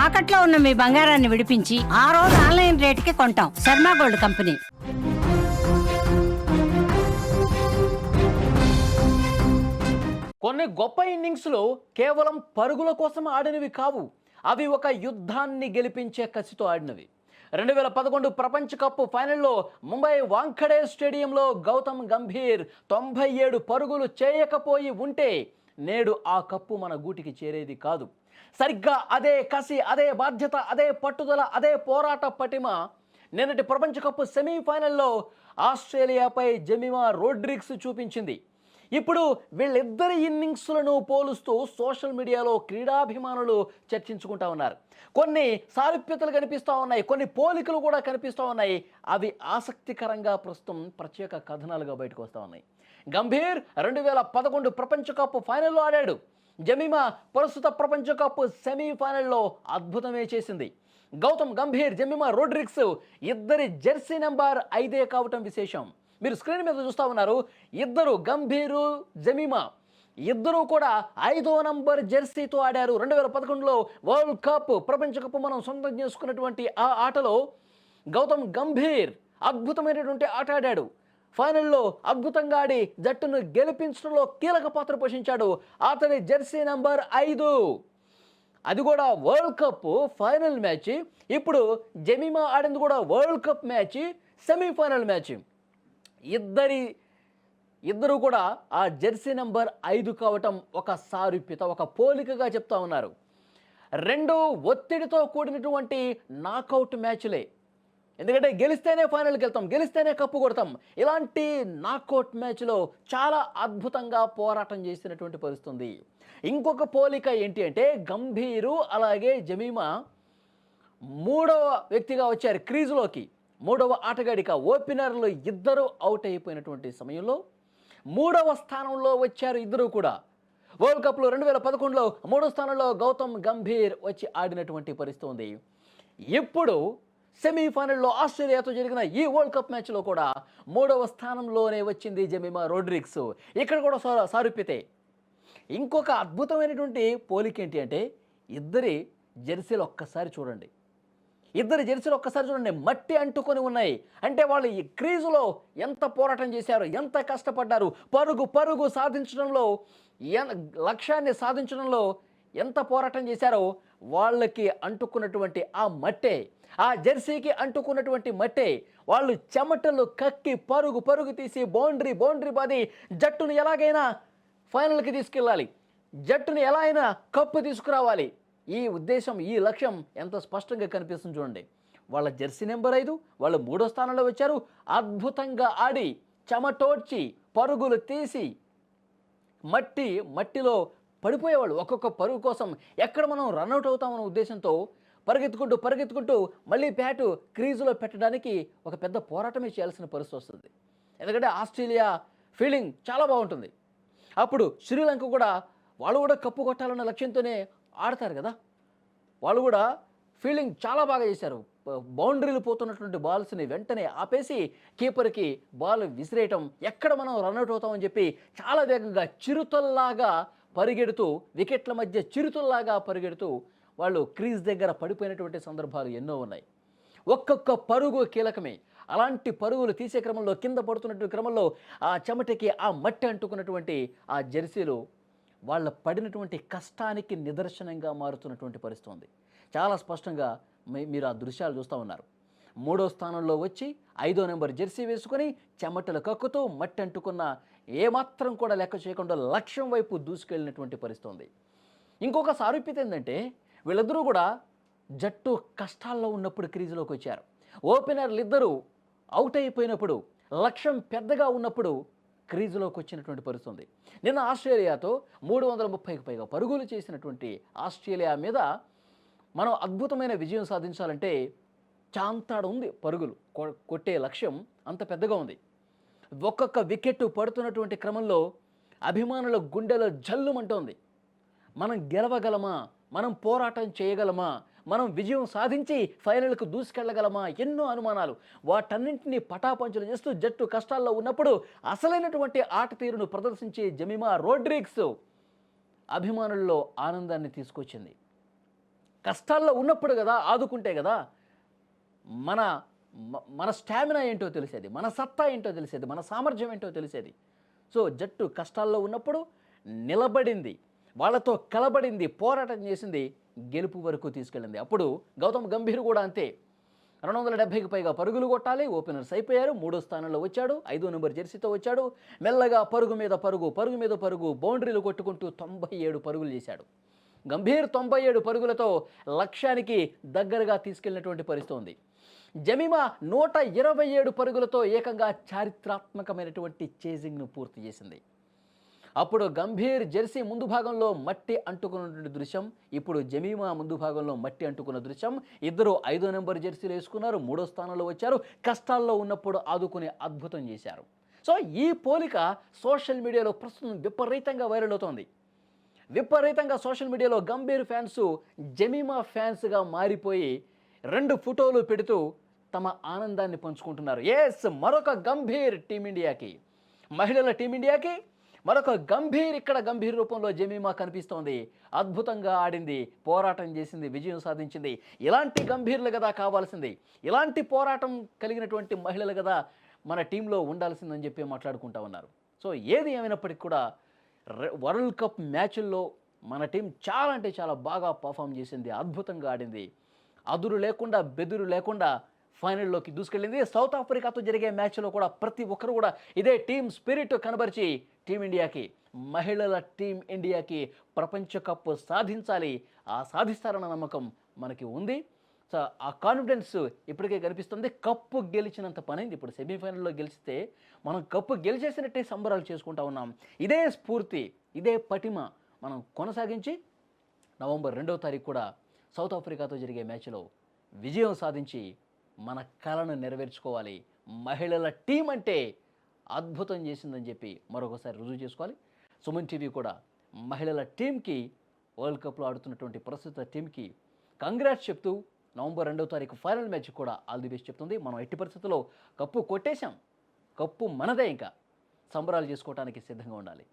తాకట్లో ఉన్న మీ బంగారాన్ని విడిపించి ఆ రోజు ఆన్లైన్ రేటుకి కొంటాం. Sharma gold company. కొన్ని గొప్ప ఇన్నింగ్స్లు కేవలం పరుగుల కోసం ఆడినవి కావు, అవి ఒక యుద్ధాన్ని గెలిపించే కసితో ఆడినవి. 2011 ప్రపంచ కప్ ఫైనల్లో ముంబై వాంఖడే స్టేడియంలో గౌతమ్ గంభీర్ 97 పరుగులు చేయకపోయి ఉంటే నేడు ఆ కప్పు మన గూటికి చేరేది కాదు. సరిగ్గా అదే కసి, అదే బాధ్యత, అదే పట్టుదల, అదే పోరాట పటిమ నిన్నటి ప్రపంచ కప్ సెమీఫైనల్లో ఆస్ట్రేలియాపై జెమిమా రోడ్రిగ్స్ చూపించింది. ఇప్పుడు వీళ్ళిద్దరి ఇన్నింగ్స్లను పోలుస్తూ సోషల్ మీడియాలో క్రీడాభిమానులు చర్చించుకుంటా ఉన్నారు. కొన్ని సారూప్యతలు కనిపిస్తూ ఉన్నాయి, కొన్ని పోలికలు కూడా కనిపిస్తూ ఉన్నాయి. అవి ఆసక్తికరంగా ప్రస్తుతం ప్రత్యేక కథనాలుగా బయటకు వస్తూ ఉన్నాయి. గంభీర్ 2011 ప్రపంచ కప్ ఫైనల్లో ఆడాడు. జమీమా ప్రస్తుత ప్రపంచ కప్ సెమీఫైనల్లో అద్భుతమే చేసింది. గౌతమ్ గంభీర్, జమీమా రోడ్రిగ్స్ ఇద్దరి జెర్సీ నెంబర్ 5 కావటం విశేషం. మీరు స్క్రీన్ మీద చూస్తూ ఉన్నారు. ఇద్దరు గంభీరు, జమీమా ఇద్దరూ కూడా 5వ నంబర్ జెర్సీతో ఆడారు. 2011లో వరల్డ్ కప్, ప్రపంచ కప్ మనం సొంతం చేసుకున్నటువంటి ఆ ఆటలో గౌతమ్ గంభీర్ అద్భుతమైనటువంటి ఆట ఆడాడు. ఫైనల్లో అద్భుతంగా ఆడి జట్టును గెలిపించడంలో కీలక పాత్ర పోషించాడు. అతని జెర్సీ నంబర్ 5, అది కూడా వరల్డ్ కప్ ఫైనల్ మ్యాచ్. ఇప్పుడు జమీమా ఆడింది కూడా world cup match, semifinal match. ఇద్దరు కూడా ఆ జెర్సీ నెంబర్ 5 కావటం ఒక సారూప్యత, ఒక పోలికగా చెప్తా ఉన్నారు. రెండు ఒత్తిడితో కూడినటువంటి నాకౌట్ మ్యాచ్లే. ఎందుకంటే గెలిస్తేనే ఫైనల్కి వెళ్తాం, గెలిస్తేనే కప్పు కొడతాం. ఇలాంటి నాకౌట్ మ్యాచ్లో చాలా అద్భుతంగా పోరాటం చేసినటువంటి పరిస్థితుంది. ఇంకొక పోలిక ఏంటి అంటే గంభీరు అలాగే జమీమా 3వ వ్యక్తిగా వచ్చారు క్రీజులోకి. 3వ ఆటగాడిగా ఓపెనర్లు ఇద్దరు అవుట్ అయిపోయినటువంటి సమయంలో 3వ స్థానంలో వచ్చారు ఇద్దరు కూడా. వరల్డ్ కప్లో 2011లో 3వ స్థానంలో గౌతమ్ గంభీర్ వచ్చి ఆడినటువంటి పరిస్థితి ఉంది. ఇప్పుడు సెమీఫైనల్లో ఆస్ట్రేలియాతో జరిగిన ఈ వరల్డ్ కప్ మ్యాచ్లో కూడా 3వ స్థానంలోనే వచ్చింది జమీమా రోడ్రిగ్స్. ఇక్కడ కూడా సారూప్యతే. ఇంకొక అద్భుతమైనటువంటి పోలిక ఏంటి అంటే ఇద్దరి జెర్సీలు ఒక్కసారి చూడండి. మట్టి అంటుకొని ఉన్నాయి. అంటే వాళ్ళు ఈ క్రీజులో ఎంత పోరాటం చేశారు, ఎంత కష్టపడ్డారు, పరుగు సాధించడంలో, లక్ష్యాన్ని సాధించడంలో ఎంత పోరాటం చేశారో వాళ్ళకి అంటుకున్నటువంటి ఆ మట్టే, ఆ జెర్సీకి అంటుకున్నటువంటి మట్టే వాళ్ళు చెమటలు కక్కి పరుగు తీసి బౌండరీ బాది జట్టును ఎలాగైనా ఫైనల్కి తీసుకెళ్ళాలి, జట్టును ఎలా అయినా కప్పు తీసుకురావాలి. ఈ ఉద్దేశం, ఈ లక్ష్యం ఎంత స్పష్టంగా కనిపిస్తుంది చూడండి. వాళ్ళ జెర్సీ నెంబర్ 5, వాళ్ళు 3వ స్థానంలో వచ్చారు. అద్భుతంగా ఆడి చెమటోడ్చి పరుగులు తీసి మట్టిలో పడిపోయేవాళ్ళు. ఒక్కొక్క పరుగు కోసం ఎక్కడ మనం రన్అట్ అవుతామన్న ఉద్దేశంతో పరిగెత్తుకుంటూ మళ్ళీ బ్యాటు క్రీజులో పెట్టడానికి ఒక పెద్ద పోరాటమే చేయాల్సిన పరిస్థితి వస్తుంది. ఎందుకంటే ఆస్ట్రేలియా ఫీల్డింగ్ చాలా బాగుంటుంది. అప్పుడు శ్రీలంక కూడా వాళ్ళు కూడా కప్పు కొట్టాలన్న లక్ష్యంతోనే ఆడతారు కదా. వాళ్ళు కూడా ఫీల్డింగ్ చాలా బాగా చేశారు. బౌండరీలు పోతున్నటువంటి బాల్స్ని వెంటనే ఆపేసి కీపర్కి బాల్ విసిరేయటం, ఎక్కడ మనం రన్అట్ అవుతామని చెప్పి చాలా వేగంగా చిరుతల్లాగా పరిగెడుతూ, వికెట్ల మధ్య చిరుతల్లాగా పరిగెడుతూ వాళ్ళు క్రీజ్ దగ్గర పడిపోయినటువంటి సందర్భాలు ఎన్నో ఉన్నాయి. ఒక్కొక్క పరుగు కీలకమే. అలాంటి పరుగులు తీసే క్రమంలో, కింద పడుతున్నటువంటి క్రమంలో ఆ చెమటకి ఆ మట్టి అంటుకున్నటువంటి ఆ జెర్సీలు వాళ్ళ పడినటువంటి కష్టానికి నిదర్శనంగా మారుతున్నటువంటి పరిస్థితి ఉంది. చాలా స్పష్టంగా మీరు ఆ దృశ్యాలు చూస్తూ ఉన్నారు. 3వ స్థానంలో వచ్చి 5వ నెంబర్ జెర్సీ వేసుకొని చెమటలు కక్కుతూ మట్టి అంటుకున్న ఏమాత్రం కూడా లెక్క చేయకుండా లక్ష్యం వైపు దూసుకెళ్ళినటువంటి పరిస్థితి ఉంది. ఇంకొక సారూప్యత ఏంటంటే వీళ్ళిద్దరూ కూడా జట్టు కష్టాల్లో ఉన్నప్పుడు క్రీజులోకి వచ్చారు. ఓపెనర్లు ఇద్దరు అవుట్ అయిపోయినప్పుడు, లక్ష్యం పెద్దగా ఉన్నప్పుడు క్రీజులోకి వచ్చినటువంటి పరిస్థితి ఉంది. నిన్న ఆస్ట్రేలియాతో 330కి పైగా పరుగులు చేసినటువంటి ఆస్ట్రేలియా మీద మనం అద్భుతమైన విజయం సాధించాలంటే చాంతాడు ఉంది. పరుగులు కొట్టే లక్ష్యం అంత పెద్దగా ఉంది. ఒక్కొక్క వికెట్ పడుతున్నటువంటి క్రమంలో అభిమానుల గుండెలో జల్లుమంటోంది. మనం గెలవగలమా, మనం పోరాటం చేయగలమా, మనం విజయం సాధించి ఫైనల్కు దూసుకెళ్ళగలమా, ఎన్నో అనుమానాలు. వాటన్నింటినీ పటాపంచలు చేస్తూ జట్టు కష్టాల్లో ఉన్నప్పుడు అసలైనటువంటి ఆట తీరును ప్రదర్శించే జమీమా రోడ్రిగ్స్ అభిమానుల్లో ఆనందాన్ని తీసుకొచ్చింది. కష్టాల్లో ఉన్నప్పుడు కదా ఆదుకుంటే కదా మన మన స్టామినా ఏంటో తెలిసేది, మన సత్తా ఏంటో తెలిసేది, మన సామర్థ్యం ఏంటో తెలిసేది. సో జట్టు కష్టాల్లో ఉన్నప్పుడు నిలబడింది, వాళ్ళతో కలబడింది, పోరాటం చేసింది, గెలుపు వరకు తీసుకెళ్ళింది. అప్పుడు గౌతమ్ గంభీర్ కూడా అంతే. 270కి పైగా పరుగులు కొట్టాలి, ఓపెనర్స్ అయిపోయారు, 3వ స్థానంలో వచ్చాడు, 5వ నెంబర్ జెర్సీతో వచ్చాడు. మెల్లగా పరుగు మీద పరుగు, పరుగు మీద పరుగు, బౌండరీలు కొట్టుకుంటూ 97 పరుగులు చేశాడు. గంభీర్ 97 పరుగులతో లక్ష్యానికి దగ్గరగా తీసుకెళ్లినటువంటి పరిస్థితి ఉంది. జమీమా 127 పరుగులతో ఏకంగా చారిత్రాత్మకమైనటువంటి చేజింగ్ను పూర్తి చేసింది. అప్పుడు గంభీర్ జెర్సీ ముందు భాగంలో మట్టి అంటుకున్నటువంటి దృశ్యం, ఇప్పుడు జమీమా ముందు భాగంలో మట్టి అంటుకున్న దృశ్యం. ఇద్దరు 5వ నెంబర్ జెర్సీలు వేసుకున్నారు, 3వ స్థానంలో వచ్చారు, కష్టాల్లో ఉన్నప్పుడు ఆదుకునే అద్భుతం చేశారు. సో ఈ పోలిక సోషల్ మీడియాలో ప్రస్తుతం విపరీతంగా వైరల్ అవుతోంది. విపరీతంగా సోషల్ మీడియాలో గంభీర్ ఫ్యాన్స్ జమీమా ఫ్యాన్స్గా మారిపోయి 2 ఫోటోలు పెడుతూ తమ ఆనందాన్ని పంచుకుంటున్నారు. ఎస్, మరొక గంభీర్ టీమిండియాకి, మహిళల టీమిండియాకి మరొక గంభీర్ ఇక్కడ గంభీర్ రూపంలో జమీమా కనిపిస్తోంది. అద్భుతంగా ఆడింది, పోరాటం చేసింది, విజయం సాధించింది. ఇలాంటి గంభీర్లు కదా కావాల్సింది, ఇలాంటి పోరాటం కలిగినటువంటి మహిళలు కదా మన టీంలో ఉండాల్సిందని చెప్పి మాట్లాడుకుంటా ఉన్నారు. సో ఏది ఏమైనప్పటికీ కూడా వరల్డ్ కప్ మ్యాచ్ల్లో మన టీం చాలా అంటే చాలా బాగా పర్ఫామ్ చేసింది, అద్భుతంగా ఆడింది. అదురు లేకుండా బెదురు లేకుండా ఫైనల్లోకి దూసుకెళ్ళింది. సౌత్ ఆఫ్రికాతో జరిగే మ్యాచ్లో కూడా ప్రతి ఒక్కరు కూడా ఇదే టీమ్ స్పిరిట్ కనబరిచి టీమిండియాకి, మహిళల టీం ఇండియాకి ప్రపంచ కప్ సాధించాలి, ఆ సాధిస్తారన్న నమ్మకం మనకి ఉంది. సో ఆ కాన్ఫిడెన్స్ ఇప్పటికే కనిపిస్తుంది. కప్పు గెలిచినంత పనైంది. ఇప్పుడు సెమీఫైనల్లో గెలిస్తే మనం కప్పు గెలిచేసినట్టే సంబరాలు చేసుకుంటా ఉన్నాం. ఇదే స్ఫూర్తి, ఇదే పటిమ మనం కొనసాగించి నవంబర్ 2వ తారీఖు కూడా సౌత్ ఆఫ్రికాతో జరిగే మ్యాచ్లో విజయం సాధించి మన కళను నెరవేర్చుకోవాలి. మహిళల టీం అంటే అద్భుతం చేసిందని చెప్పి మరొకసారి రుజువు చేసుకోవాలి. సుమన్ టీవీ కూడా మహిళల టీంకి, వరల్డ్ కప్లో ఆడుతున్నటువంటి ప్రస్తుత టీంకి కంగ్రాట్స్ చెప్తూ నవంబర్ 2వ తారీఖు ఫైనల్ మ్యాచ్ కూడా ఆల్ ది బెస్ట్ చెప్తుంది. మనం ఎట్టి పరిస్థితుల్లో కప్పు కొట్టేశాం, కప్పు మనదే, ఇంకా సంబరాలు చేసుకోవడానికి సిద్ధంగా ఉండాలి.